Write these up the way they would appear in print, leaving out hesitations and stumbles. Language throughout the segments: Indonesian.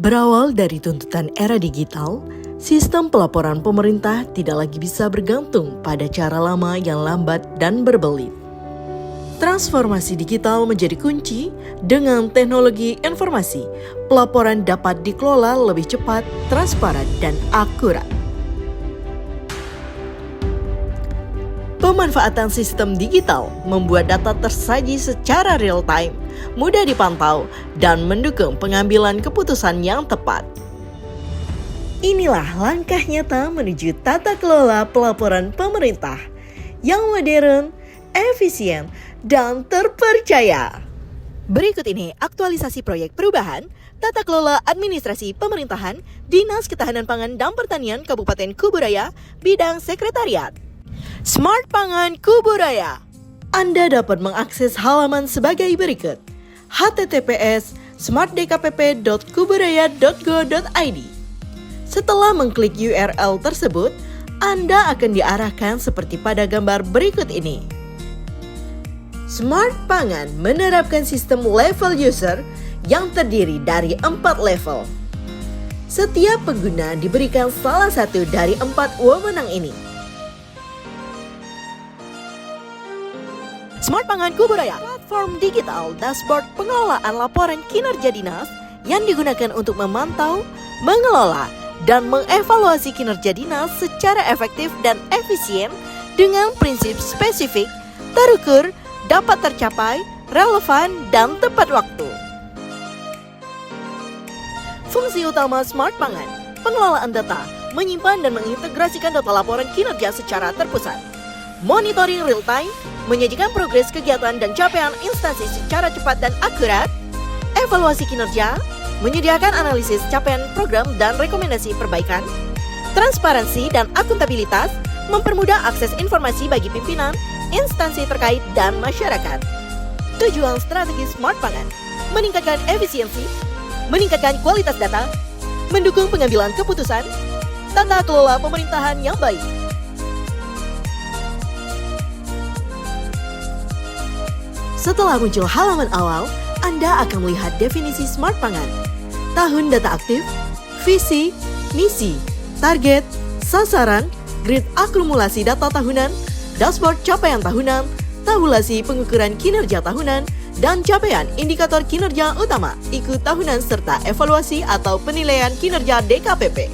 Berawal dari tuntutan era digital, sistem pelaporan pemerintah tidak lagi bisa bergantung pada cara lama yang lambat dan berbelit. Transformasi digital menjadi kunci. Dengan teknologi informasi, pelaporan dapat dikelola lebih cepat, transparan, dan akurat. Pemanfaatan sistem digital membuat data tersaji secara real-time, mudah dipantau, dan mendukung pengambilan keputusan yang tepat. Inilah langkah nyata menuju tata kelola pelaporan pemerintah yang modern, efisien, dan terpercaya. Berikut ini aktualisasi proyek perubahan tata kelola administrasi pemerintahan Dinas Ketahanan Pangan dan Pertanian Kabupaten Kuburaya, bidang sekretariat. Smart Pangan Kuburaya. Anda dapat mengakses halaman sebagai berikut: https://smartdkpp.kuburaya.go.id. Setelah mengklik URL tersebut, Anda akan diarahkan seperti pada gambar berikut ini. Smart Pangan menerapkan sistem level user yang terdiri dari 4 level. Setiap pengguna diberikan salah satu dari 4 wewenang ini. Smart Pangan Kuburaya, platform digital dashboard pengelolaan laporan kinerja dinas yang digunakan untuk memantau, mengelola, dan mengevaluasi kinerja dinas secara efektif dan efisien dengan prinsip spesifik, terukur, dapat tercapai, relevan, dan tepat waktu. Fungsi utama Smart Pangan: pengelolaan data, menyimpan dan mengintegrasikan data laporan kinerja secara terpusat. Monitoring real time, menyajikan progres kegiatan dan capaian instansi secara cepat dan akurat. Evaluasi kinerja, menyediakan analisis capaian program dan rekomendasi perbaikan. Transparansi dan akuntabilitas, mempermudah akses informasi bagi pimpinan, instansi terkait, dan masyarakat. Tujuan strategi Smart Pangan: meningkatkan efisiensi, meningkatkan kualitas data, mendukung pengambilan keputusan, tata kelola pemerintahan yang baik. Setelah muncul halaman awal, Anda akan melihat definisi Smart Pangan, tahun data aktif, visi, misi, target, sasaran, grid akumulasi data tahunan, dashboard capaian tahunan, tabulasi pengukuran kinerja tahunan, dan capaian indikator kinerja utama, ikut tahunan, serta evaluasi atau penilaian kinerja DKPP.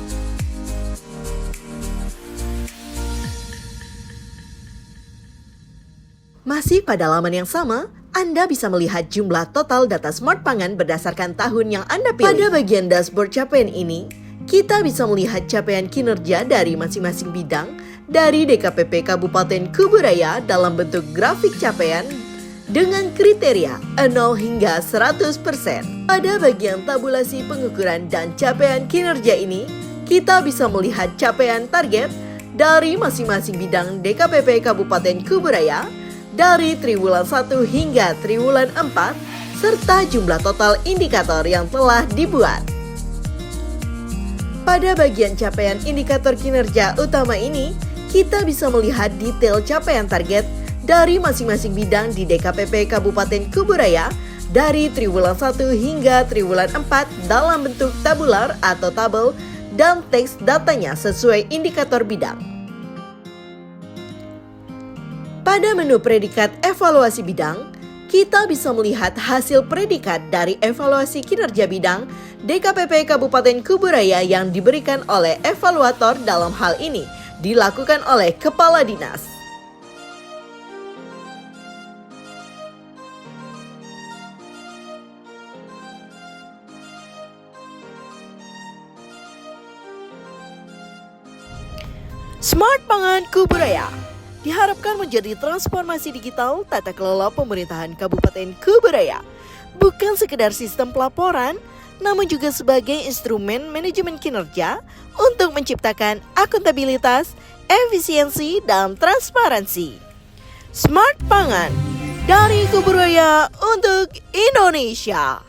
Masih pada laman yang sama, Anda bisa melihat jumlah total data Smart Pangan berdasarkan tahun yang Anda pilih. Pada bagian dashboard capaian ini, kita bisa melihat capaian kinerja dari masing-masing bidang dari DKPP Kabupaten Kuburaya dalam bentuk grafik capaian dengan kriteria 0 hingga 100%. Pada bagian tabulasi pengukuran dan capaian kinerja ini, kita bisa melihat capaian target dari masing-masing bidang DKPP Kabupaten Kuburaya dari triwulan 1 hingga triwulan 4, serta jumlah total indikator yang telah dibuat. Pada bagian capaian indikator kinerja utama ini, kita bisa melihat detail capaian target dari masing-masing bidang di DKPP Kabupaten Kuburaya dari triwulan 1 hingga triwulan 4 dalam bentuk tabular atau tabel dan teks datanya sesuai indikator bidang. Pada menu predikat evaluasi bidang, kita bisa melihat hasil predikat dari evaluasi kinerja bidang DKPP Kabupaten Kuburaya yang diberikan oleh evaluator. Dalam hal ini dilakukan oleh Kepala Dinas. Smart Pangan Kuburaya diharapkan menjadi transformasi digital tata kelola pemerintahan Kabupaten Kuburaya, bukan sekedar sistem pelaporan, namun juga sebagai instrumen manajemen kinerja untuk menciptakan akuntabilitas, efisiensi, dan transparansi. Smart Pangan, dari Kuburaya untuk Indonesia.